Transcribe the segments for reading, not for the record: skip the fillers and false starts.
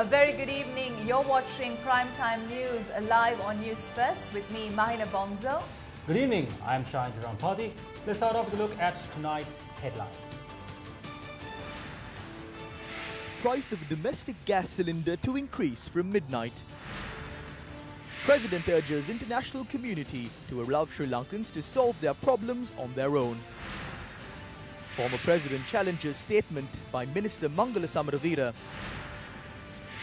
A very good evening. You're watching Primetime News live on Newsfirst with me, Mahina Bongzo. Good evening. I'm Shine Jarampati. Let's start off with a look at tonight's headlines. Price of domestic gas cylinder to increase from midnight. President urges international community to allow Sri Lankans to solve their problems on their own. Former President challenges statement by Minister Mangala Samaravira.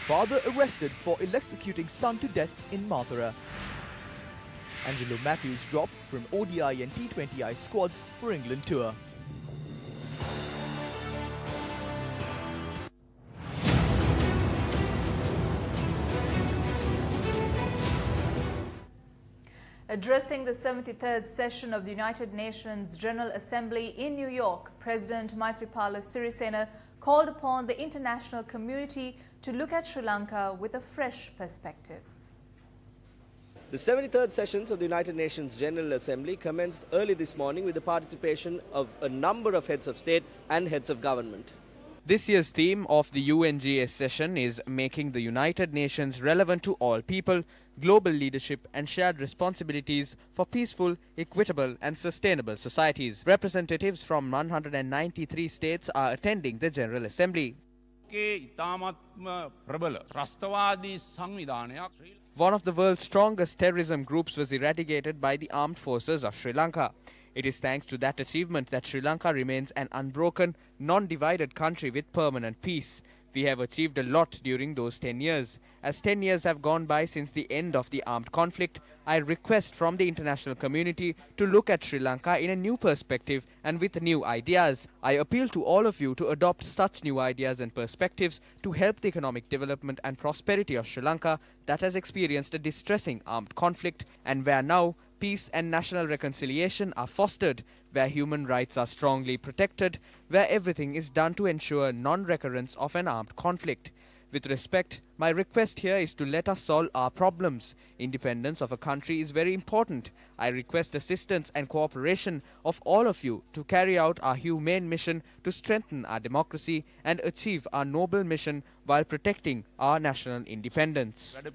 Father arrested for electrocuting son to death in Mathura. Angelo Matthews dropped from ODI and T20I squads for England tour. Addressing the 73rd session of the United Nations General Assembly in New York, President Maithripala Sirisena called upon the international community to look at Sri Lanka with a fresh perspective. The 73rd sessions of the United Nations General Assembly commenced early this morning with the participation of a number of heads of state and heads of government. This year's theme of the UNGA session is making the United Nations relevant to all people, global leadership and shared responsibilities for peaceful, equitable and sustainable societies. Representatives from 193 states are attending the General Assembly. One of the world's strongest terrorism groups was eradicated by the armed forces of Sri Lanka. It is thanks to that achievement that Sri Lanka remains an unbroken, non-divided country with permanent peace. We have achieved a lot during those 10 years. As 10 years have gone by since the end of the armed conflict, I request from the international community to look at Sri Lanka in a new perspective and with new ideas. I appeal to all of you to adopt such new ideas and perspectives to help the economic development and prosperity of Sri Lanka that has experienced a distressing armed conflict and where now peace and national reconciliation are fostered, where human rights are strongly protected, where everything is done to ensure non-recurrence of an armed conflict. With respect, my request here is to let us solve our problems. Independence of a country is very important. I request assistance and cooperation of all of you to carry out our humane mission to strengthen our democracy and achieve our noble mission while protecting our national independence. With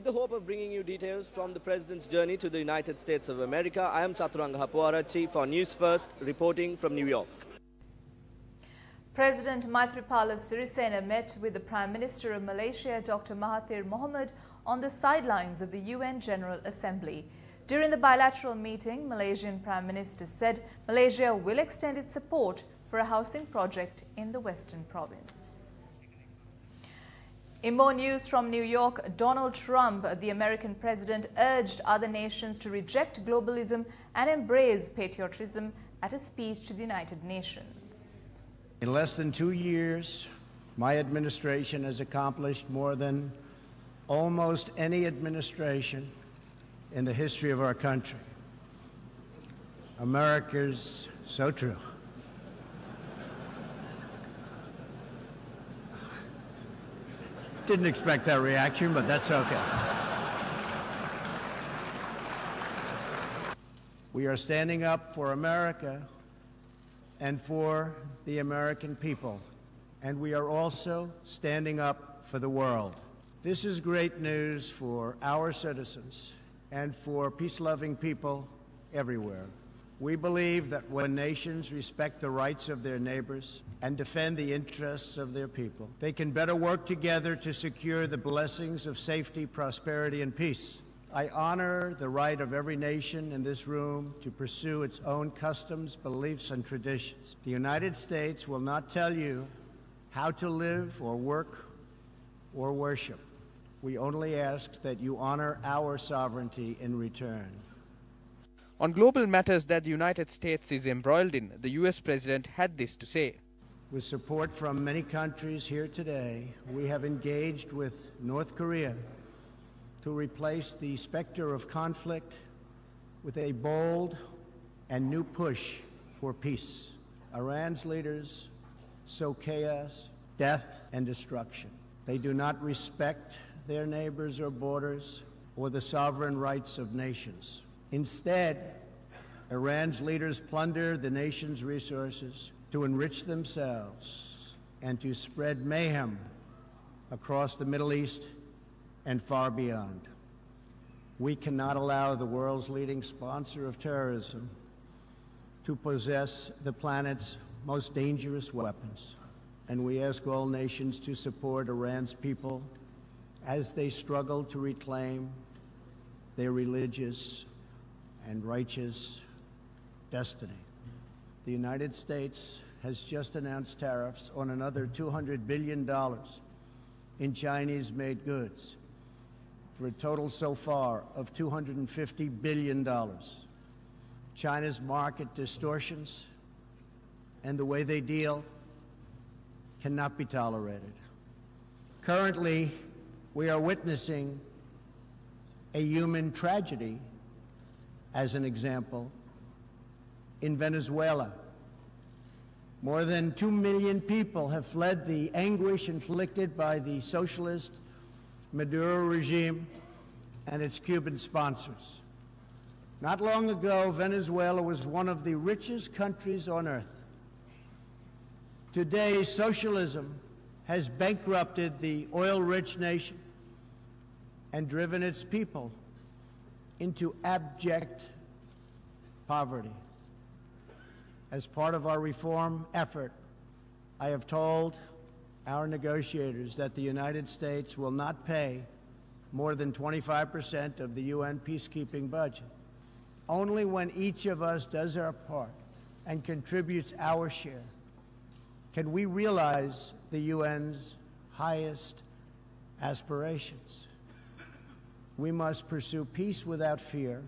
the hope of bringing you details from the President's journey to the United States of America, I am Chaturanga Hapuarachi for News First, reporting from New York. President Maithripala Sirisena met with the Prime Minister of Malaysia, Dr. Mahathir Mohamad, on the sidelines of the UN General Assembly. During the bilateral meeting, Malaysian Prime Minister said Malaysia will extend its support for a housing project in the Western Province. In more news from New York, Donald Trump, the American president, urged other nations to reject globalism and embrace patriotism at a speech to the United Nations. In less than 2 years, my administration has accomplished more than almost any administration in the history of our country. America's so true. Didn't expect that reaction, but that's okay. We are standing up for America and for the American people, and we are also standing up for the world. This is great news for our citizens and for peace-loving people everywhere. We believe that when nations respect the rights of their neighbors and defend the interests of their people, they can better work together to secure the blessings of safety, prosperity, and peace. I honor the right of every nation in this room to pursue its own customs, beliefs, and traditions. The United States will not tell you how to live or work or worship. We only ask that you honor our sovereignty in return. On global matters that the United States is embroiled in, the US President had this to say. With support from many countries here today, we have engaged with North Korea to replace the specter of conflict with a bold and new push for peace. Iran's leaders sow chaos, death, and destruction. They do not respect their neighbors or borders or the sovereign rights of nations. Instead, Iran's leaders plunder the nation's resources to enrich themselves and to spread mayhem across the Middle East and far beyond. We cannot allow the world's leading sponsor of terrorism to possess the planet's most dangerous weapons. And we ask all nations to support Iran's people as they struggle to reclaim their religious and righteous destiny. The United States has just announced tariffs on another $200 billion in Chinese-made goods, for a total so far of $250 billion. China's market distortions and the way they deal cannot be tolerated. Currently, we are witnessing a human tragedy, as an example, in Venezuela. More than 2 million people have fled the anguish inflicted by the socialist Maduro regime and its Cuban sponsors. Not long ago, Venezuela was one of the richest countries on earth. Today, socialism has bankrupted the oil-rich nation and driven its people into abject poverty. As part of our reform effort, I have told our negotiators that the United States will not pay more than 25% of the UN peacekeeping budget. Only when each of us does our part and contributes our share can we realize the UN's highest aspirations. We must pursue peace without fear,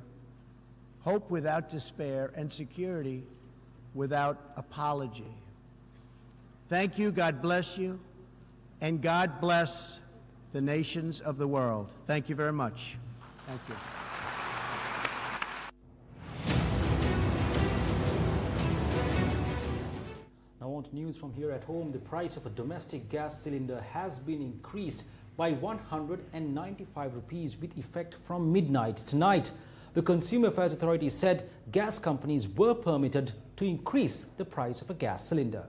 hope without despair, and security without apology. Thank you, God bless you, and God bless the nations of the world. Thank you very much. Thank you. Now on to news from here at home. The price of a domestic gas cylinder has been increased by 195 rupees with effect from midnight tonight. The Consumer Affairs Authority said gas companies were permitted to increase the price of a gas cylinder.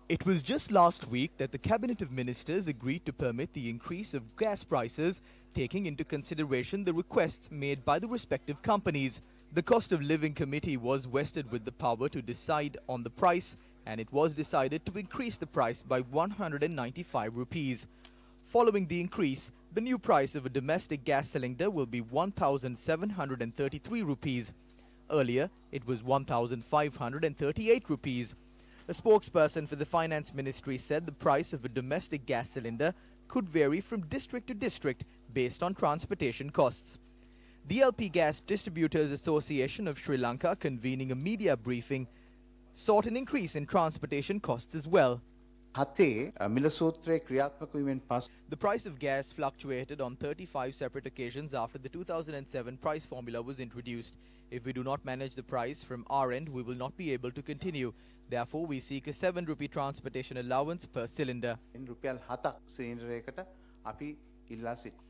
It was just last week that the Cabinet of Ministers agreed to permit the increase of gas prices, taking into consideration the requests made by the respective companies. The Cost of Living Committee was vested with the power to decide on the price, and it was decided to increase the price by 195 rupees. Following the increase, the new price of a domestic gas cylinder will be 1,733 rupees. Earlier, it was 1,538 rupees. A spokesperson for the Finance Ministry said the price of a domestic gas cylinder could vary from district to district based on transportation costs. The LP Gas Distributors Association of Sri Lanka, convening a media briefing, sought an increase in transportation costs as well. The price of gas fluctuated on 35 separate occasions after the 2007 price formula was introduced. If we do not manage the price from our end, we will not be able to continue. Therefore, we seek a 7 rupee transportation allowance per cylinder.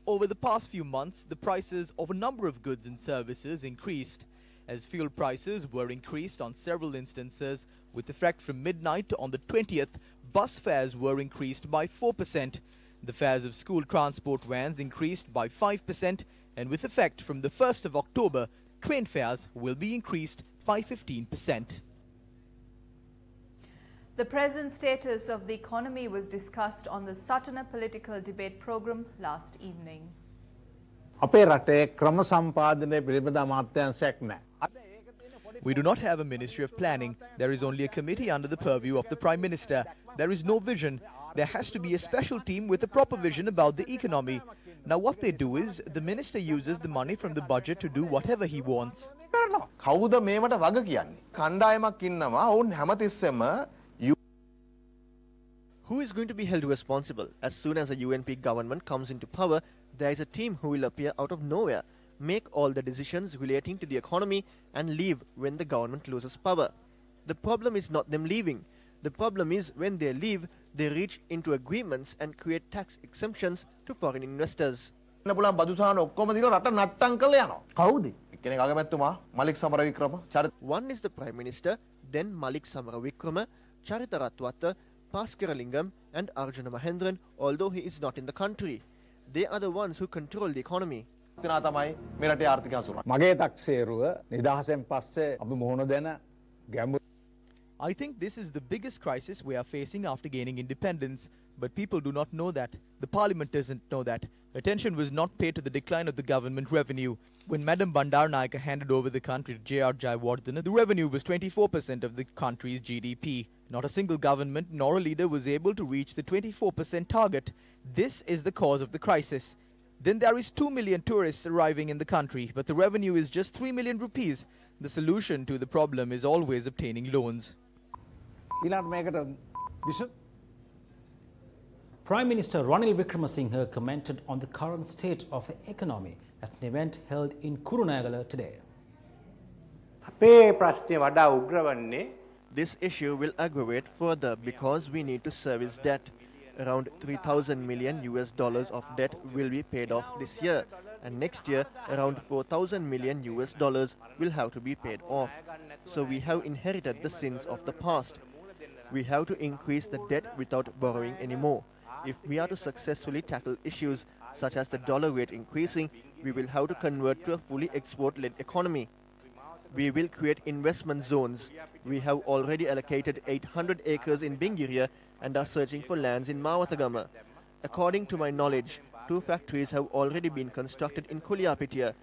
Over the past few months, the prices of a number of goods and services increased. As fuel prices were increased on several instances, with effect from midnight on the 20th, bus fares were increased by 4%. The fares of school transport vans increased by 5%, and with effect from the 1st of October, train fares will be increased by 15%. The present status of the economy was discussed on the Satana political debate program last evening. We do not have a Ministry of Planning. There is only a committee under the purview of the Prime Minister. There is no vision. There has to be a special team with a proper vision about the economy. Now what they do is, the minister uses the money from the budget to do whatever he wants. Who is going to be held responsible? As soon as a UNP government comes into power, there is a team who will appear out of nowhere, make all the decisions relating to the economy and leave when the government loses power. The problem is not them leaving. The problem is when they leave, they reach into agreements and create tax exemptions to foreign investors. One is the Prime Minister, then Malik Samaravikrama, Charita Ratwatta, Paskaralingam and Arjuna Mahendran, although he is not in the country. They are the ones who control the economy. I think this is the biggest crisis we are facing after gaining independence, but people do not know that. The parliament doesn't know that. Attention was not paid to the decline of the government revenue. When Madam Bandaranaike handed over the country to J.R. Jayawardena, the revenue was 24% of the country's GDP. Not a single government nor a leader was able to reach the 24% target. This is the cause of the crisis. Then there is 2 million tourists arriving in the country, but the revenue is just 3 million rupees. The solution to the problem is always obtaining loans. Prime Minister Ranil Wickremesinghe commented on the current state of the economy at an event held in Kurunegala today. This issue will aggravate further because we need to service debt. Around $3,000 million of debt will be paid off this year, and next year around $4,000 million will have to be paid off. So we have inherited the sins of the past. We have to increase the debt without borrowing anymore. If we are to successfully tackle issues such as the dollar rate increasing, we will have to convert to a fully export-led economy. We will create investment zones. We have already allocated 800 acres in Bingiria and are searching for lands in Mawatagama. According to my knowledge, 2 factories have already been constructed in Kuliapitiya.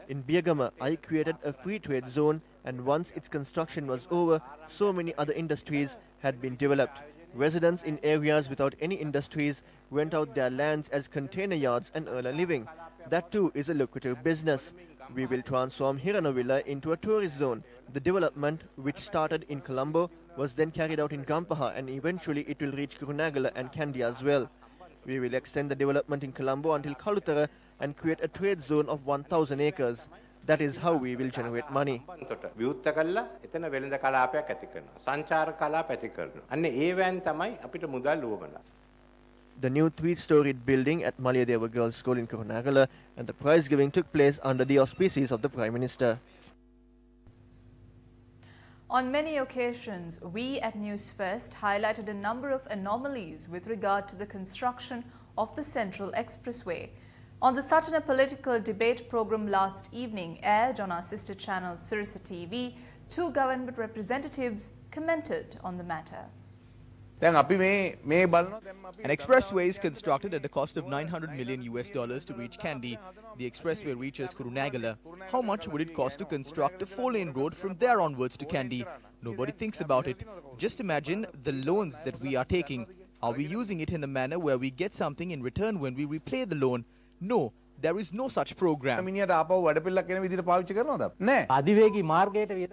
In Biagama, I created a free trade zone, and once its construction was over, so many other industries had been developed. Residents in areas without any industries rent out their lands as container yards and earn a living. That too is a lucrative business. We will transform Hiranovilla into a tourist zone. The development, which started in Colombo, was then carried out in Gampaha, and eventually it will reach Kurunegala and Kandy as well. We will extend the development in Colombo until Kalutara and create a trade zone of 1,000 acres. That is how we will generate money. The new 3-storied building at Malayadeva Girls' School in Kurunegala and the prize giving took place under the auspices of the Prime Minister. On many occasions, we at News First highlighted a number of anomalies with regard to the construction of the Central Expressway. On the Satana political debate program last evening, aired on our sister channel Sirisa TV, 2 government representatives commented on the matter. An expressway is constructed at the cost of $900 million to reach Kandy. The expressway reaches Kurunegala. How much would it cost to construct a 4-lane road from there onwards to Kandy? Nobody thinks about it. Just imagine the loans that we are taking. Are we using it in a manner where we get something in return when we repay the loan? No, there is no such program. The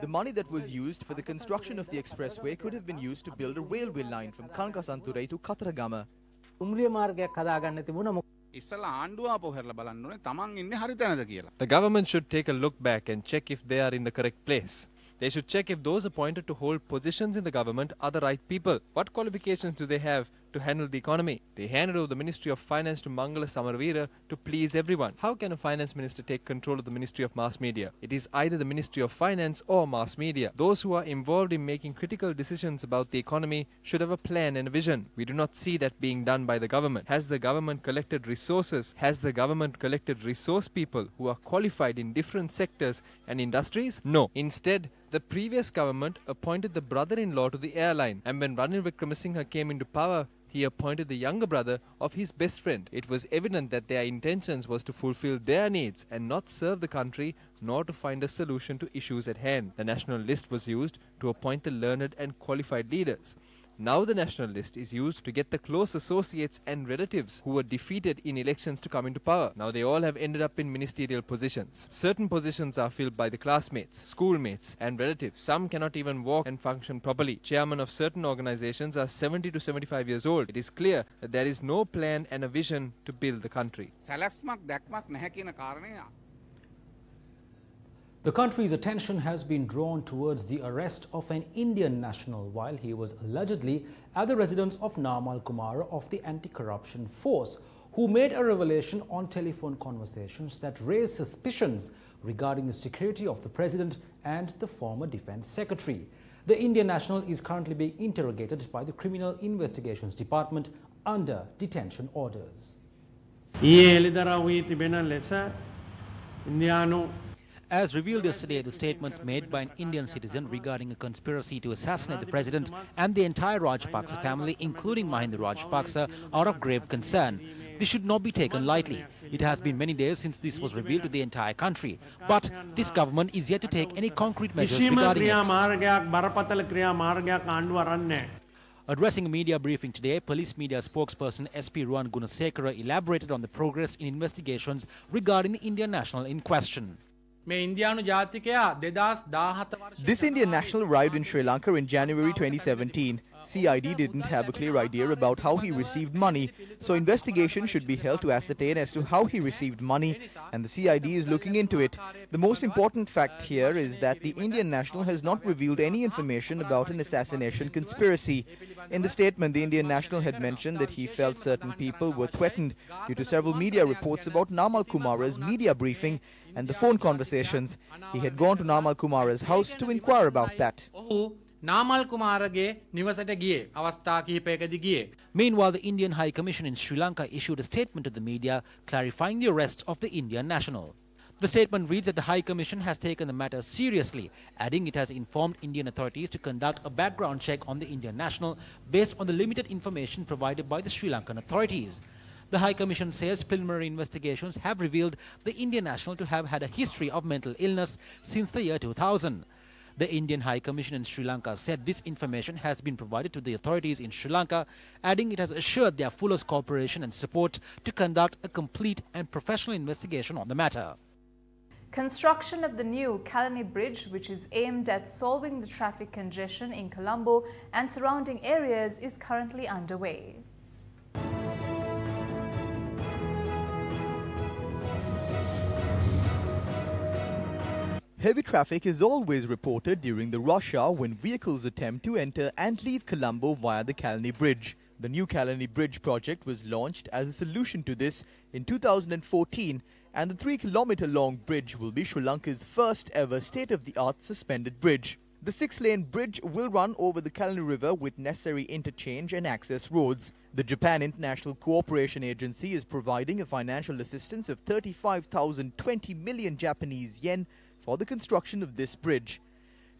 money that was used for the construction of the expressway could have been used to build a railway line from Kankasanturai to Kataragama. The government should take a look back and check if they are in the correct place. They should check if those appointed to hold positions in the government are the right people. What qualifications do they have to handle the economy? They handed over the Ministry of Finance to Mangala Samarveera to please everyone. How can a finance minister take control of the Ministry of Mass Media? It is either the Ministry of Finance or Mass Media. Those who are involved in making critical decisions about the economy should have a plan and a vision. We do not see that being done by the government. Has the government collected resources? Has the government collected resource people who are qualified in different sectors and industries? No. Instead, the previous government appointed the brother-in-law to the airline, and when Ranil Wickremesinghe came into power, he appointed the younger brother of his best friend. It was evident that their intentions was to fulfill their needs and not serve the country, nor to find a solution to issues at hand. The national list was used to appoint the learned and qualified leaders. Now the national list is used to get the close associates and relatives who were defeated in elections to come into power. Now they all have ended up in ministerial positions. Certain positions are filled by the classmates, schoolmates and relatives. Some cannot even walk and function properly. Chairmen of certain organizations are 70 to 75 years old. It is clear that there is no plan and a vision to build the country. The country's attention has been drawn towards the arrest of an Indian national while he was allegedly at the residence of Namal Kumar of the anti-corruption force, who made a revelation on telephone conversations that raised suspicions regarding the security of the president and the former defense secretary. The Indian national is currently being interrogated by the Criminal Investigations Department under detention orders. As revealed yesterday, the statements made by an Indian citizen regarding a conspiracy to assassinate the president and the entire Rajapaksa family, including Mahinda Rajapaksa, are of grave concern. This should not be taken lightly. It has been many days since this was revealed to the entire country. But this government is yet to take any concrete measures regarding it. Addressing a media briefing today, police media spokesperson SP Ruwan Gunasekara elaborated on the progress in investigations regarding the Indian national in question. This Indian national arrived in Sri Lanka in January 2017. CID didn't have a clear idea about how he received money, so investigation should be held to ascertain as to how he received money, and the CID is looking into it. The most important fact here is that the Indian national has not revealed any information about an assassination conspiracy. In the statement, the Indian national had mentioned that he felt certain people were threatened due to several media reports about Namal Kumara's media briefing and the phone conversations. He had gone to Namal Kumara's house to inquire about that. Meanwhile, the Indian High Commission in Sri Lanka issued a statement to the media clarifying the arrest of the Indian national. The statement reads that the High Commission has taken the matter seriously, adding it has informed Indian authorities to conduct a background check on the Indian national based on the limited information provided by the Sri Lankan authorities. The High Commission says preliminary investigations have revealed the Indian national to have had a history of mental illness since the year 2000. The Indian High Commission in Sri Lanka said this information has been provided to the authorities in Sri Lanka, adding it has assured their fullest cooperation and support to conduct a complete and professional investigation on the matter. Construction of the new Kalani Bridge, which is aimed at solving the traffic congestion in Colombo and surrounding areas, is currently underway. Heavy traffic is always reported during the rush hour when vehicles attempt to enter and leave Colombo via the Kalani Bridge. The new Kalani Bridge project was launched as a solution to this in 2014, and the 3-kilometer-long bridge will be Sri Lanka's first ever state-of-the-art suspended bridge. The 6-lane bridge will run over the Kalani River with necessary interchange and access roads. The Japan International Cooperation Agency is providing a financial assistance of 35,020 million Japanese yen for the construction of this bridge.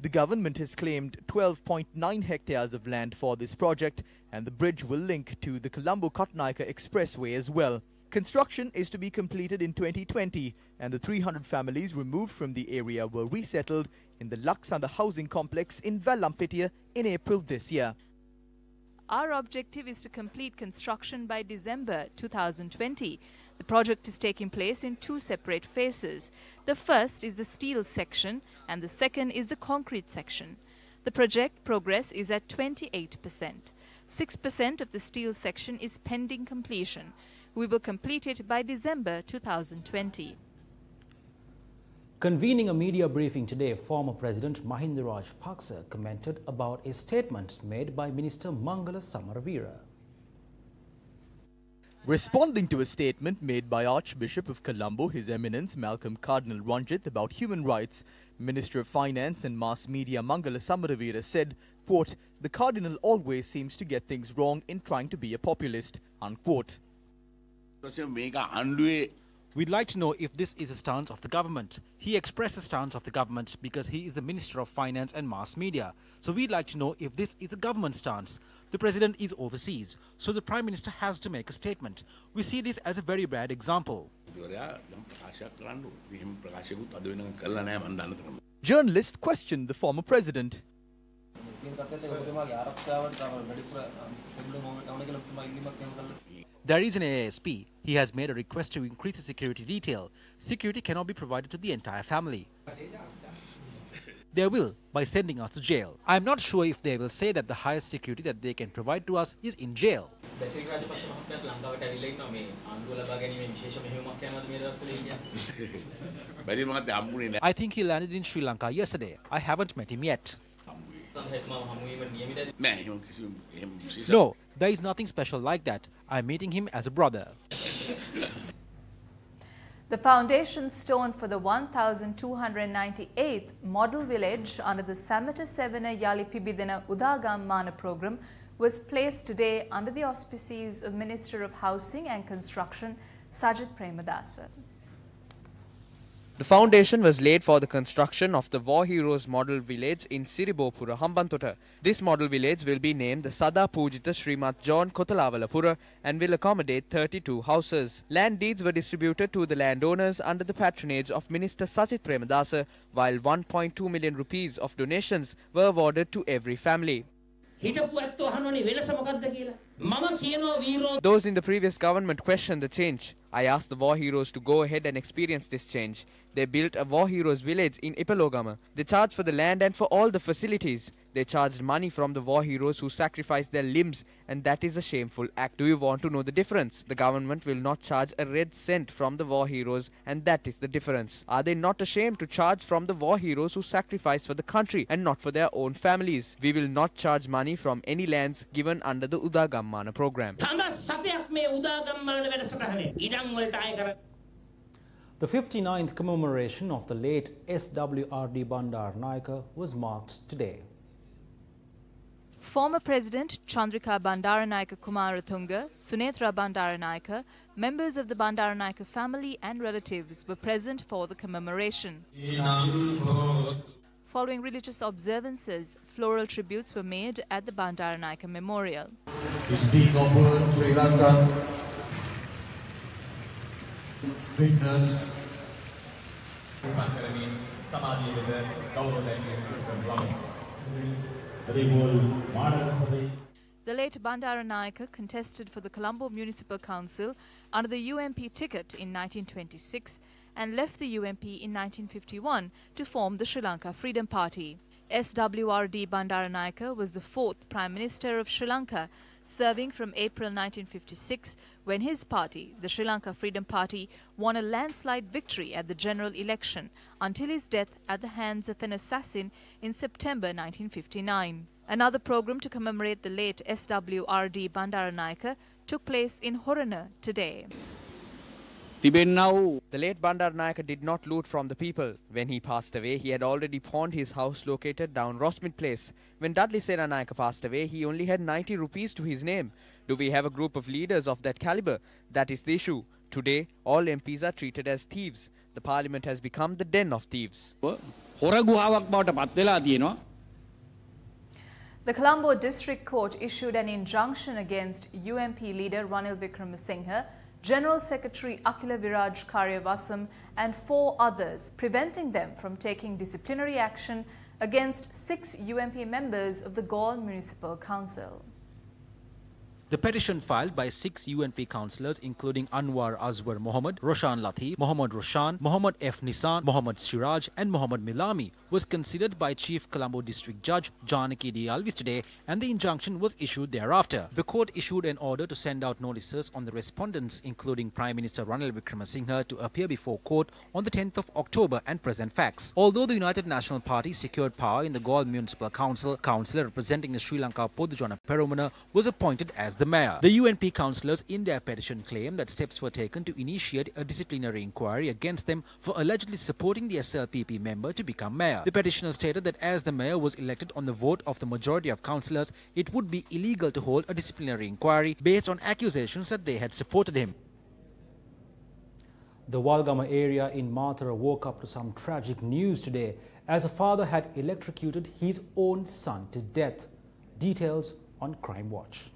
The government has claimed 12.9 hectares of land for this project, and the bridge will link to the Colombo-Bandaranaike Expressway as well. Construction is to be completed in 2020, and the 300 families removed from the area were resettled in the Laksanda housing complex in Vallampettiya in April this year. Our objective is to complete construction by December 2020. The project is taking place in 2 separate phases. The first is the steel section and the second is the concrete section. The project progress is at 28%. 6% of the steel section is pending completion. We will complete it by December 2020. Convening a media briefing today, former President Mahinda Rajapaksa commented about a statement made by Minister Mangala Samaravira. Responding to a statement made by Archbishop of Colombo, His Eminence Malcolm Cardinal Ranjit, about human rights, Minister of Finance and Mass Media Mangala Samaravira said, quote, "The Cardinal always seems to get things wrong in trying to be a populist," unquote. We'd like to know if this is a stance of the government. He expressed the stance of the government because he is the Minister of Finance and Mass Media. So we'd like to know if this is a government stance. The President is overseas, so the Prime Minister has to make a statement. We see this as a very bad example. Journalists questioned the former president. There is an ASP. He has made a request to increase the security detail. Security cannot be provided to the entire family. They will, by sending us to jail. I am not sure if they will say that the highest security that they can provide to us is in jail. I think he landed in Sri Lanka yesterday. I haven't met him yet. No, there is nothing special like that. I'm meeting him as a brother. The foundation stone for the 1298th model village under the Samata Sevena Yali Pibidena Udagammana program was placed today under the auspices of Minister of Housing and Construction Sajid Premadasa. The foundation was laid for the construction of the War Heroes Model Village in Siribopura, Hambantota. This model village will be named the Sada Pujita Srimat John Kotalavalapura and will accommodate 32 houses. Land deeds were distributed to the landowners under the patronage of Minister Sajid Premadasa, while 1.2 million rupees of donations were awarded to every family. Those in the previous government questioned the change. I asked the war heroes to go ahead and experience this change. They built a war heroes village in Ipalogama. They charged for the land and for all the facilities. They charged money from the war heroes who sacrificed their limbs, and that is a shameful act. Do you want to know the difference? The government will not charge a red cent from the war heroes, and that is the difference. Are they not ashamed to charge from the war heroes who sacrificed for the country and not for their own families? We will not charge money from any lands given under the Udagammana program. The 59th commemoration of the late SWRD Bandaranaike was marked today. Former President Chandrika Bandaranaike Kumaratunga, Sunetra Bandaranaike, members of the Bandaranaike family and relatives were present for the commemoration. Following religious observances, floral tributes were made at the Bandaranaike Memorial. We speak of Sri Lanka, witness, the late Bandaranaike contested for the Colombo Municipal Council under the UMP ticket in 1926 and left the UMP in 1951 to form the Sri Lanka Freedom Party. SWRD Bandaranaike was the fourth Prime Minister of Sri Lanka, serving from April 1956 when his party, the Sri Lanka Freedom Party, won a landslide victory at the general election until his death at the hands of an assassin in September 1959. Another program to commemorate the late SWRD Bandaranaike took place in Horana today. The late Bandaranaike did not loot from the people. When he passed away, he had already pawned his house located down Rosmith Place. When Dudley Senanaike passed away, he only had 90 rupees to his name. Do we have a group of leaders of that caliber? That is the issue. Today, all MPs are treated as thieves. The parliament has become the den of thieves. The Colombo District Court issued an injunction against UMP leader Ranil Wickremesinghe, General Secretary Akila Viraj Karyavasam and 4 others, preventing them from taking disciplinary action against 6 UMP members of the Galle Municipal Council. The petition filed by 6 UNP councillors including Anwar Azwar Mohammed, Roshan Latif, Mohammad Roshan, Mohammad F. Nisan, Mohammad Siraj and Mohammad Milami was considered by Chief Colombo District Judge Janaki D. Alvis today, and the injunction was issued thereafter. The court issued an order to send out notices on the respondents including Prime Minister Ranil Wickremesinghe to appear before court on the 10th of October and present facts. Although the United National Party secured power in the Galle Municipal Council, councillor representing the Sri Lanka Podujana Perumana was appointed as the mayor. The UNP councillors in their petition claim that steps were taken to initiate a disciplinary inquiry against them for allegedly supporting the SLPP member to become mayor. The petitioner stated that as the mayor was elected on the vote of the majority of councillors, it would be illegal to hold a disciplinary inquiry based on accusations that they had supported him. The Walgama area in Mathura woke up to some tragic news today as a father had electrocuted his own son to death. Details on Crime Watch.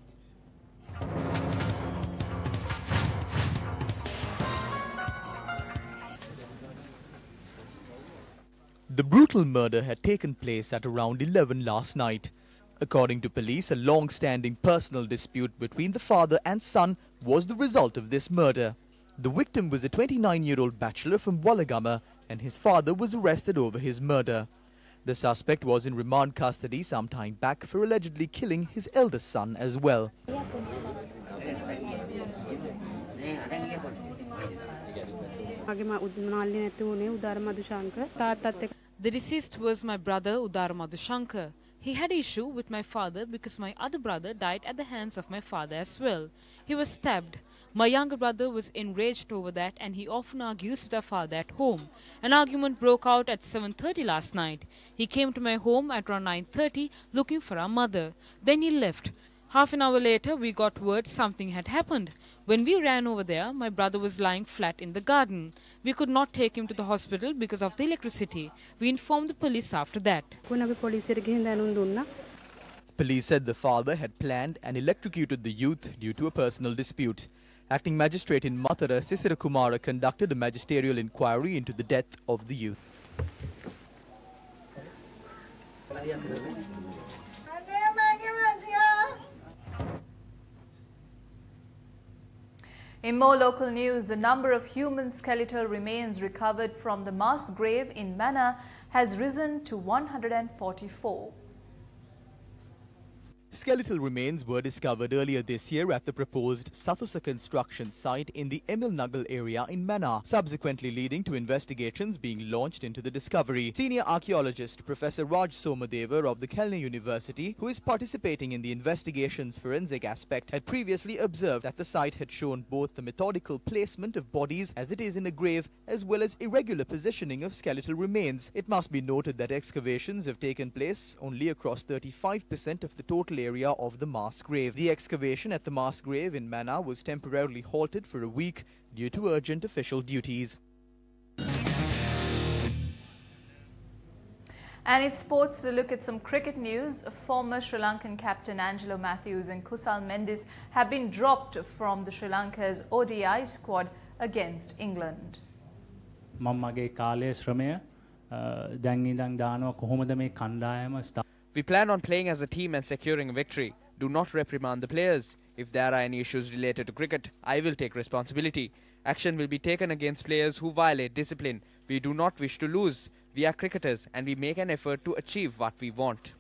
The brutal murder had taken place at around 11 last night. According to police, a long-standing personal dispute between the father and son was the result of this murder. The victim was a 29-year-old bachelor from Walagama and his father was arrested over his murder. The suspect was in remand custody some time back for allegedly killing his eldest son as well. The deceased was my brother Udar Madhushankar. He had issue with my father because my other brother died at the hands of my father as well. He was stabbed. My younger brother was enraged over that and he often argues with our father at home. An argument broke out at 7:30 last night. He came to my home at around 9:30 looking for our mother. Then he left. Half an hour later, we got word something had happened. When we ran over there, my brother was lying flat in the garden. We could not take him to the hospital because of the electricity. We informed the police after that. Police said the father had planned and electrocuted the youth due to a personal dispute. Acting Magistrate in Mathura, Sisira Kumara, conducted a magisterial inquiry into the death of the youth. In more local news, the number of human skeletal remains recovered from the mass grave in Mannar has risen to 144. Skeletal remains were discovered earlier this year at the proposed Sathusa construction site in the Emil Nagal area in Mannar, subsequently leading to investigations being launched into the discovery. Senior archaeologist Professor Raj Somadeva of the Kelna University, who is participating in the investigation's forensic aspect, had previously observed that the site had shown both the methodical placement of bodies as it is in a grave, as well as irregular positioning of skeletal remains. It must be noted that excavations have taken place only across 35% of the total area of the mass grave. The excavation at the mass grave in Mannar was temporarily halted for a week due to urgent official duties. And in sports, a look at some cricket news. Former Sri Lankan captain Angelo Matthews and Kusal Mendis have been dropped from the Sri Lanka's ODI squad against England. We plan on playing as a team and securing a victory. Do not reprimand the players. If there are any issues related to cricket, I will take responsibility. Action will be taken against players who violate discipline. We do not wish to lose. We are cricketers and we make an effort to achieve what we want.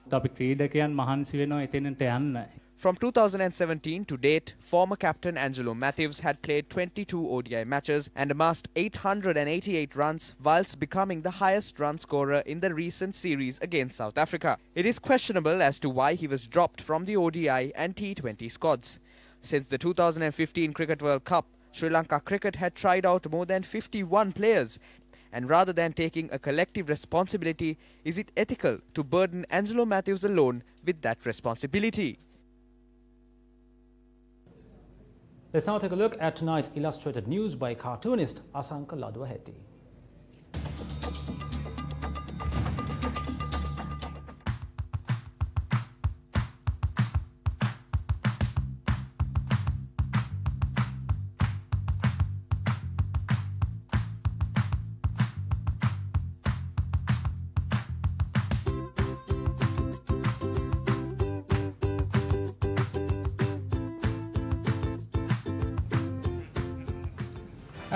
From 2017 to date, former captain Angelo Matthews had played 22 ODI matches and amassed 888 runs whilst becoming the highest run scorer in the recent series against South Africa. It is questionable as to why he was dropped from the ODI and T20 squads. Since the 2015 Cricket World Cup, Sri Lanka cricket had tried out more than 51 players. And rather than taking a collective responsibility, is it ethical to burden Angelo Matthews alone with that responsibility? Let's now take a look at tonight's illustrated news by cartoonist Asanka Ladwaheti.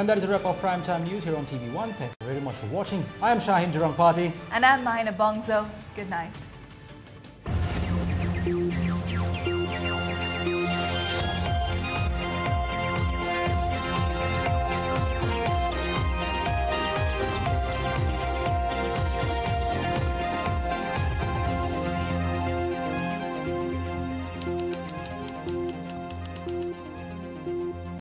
And that is a wrap of Primetime News here on TV1. Thank you very much for watching. I am Shahin Jurangpati. And I'm Mahina Bongzo. Good night.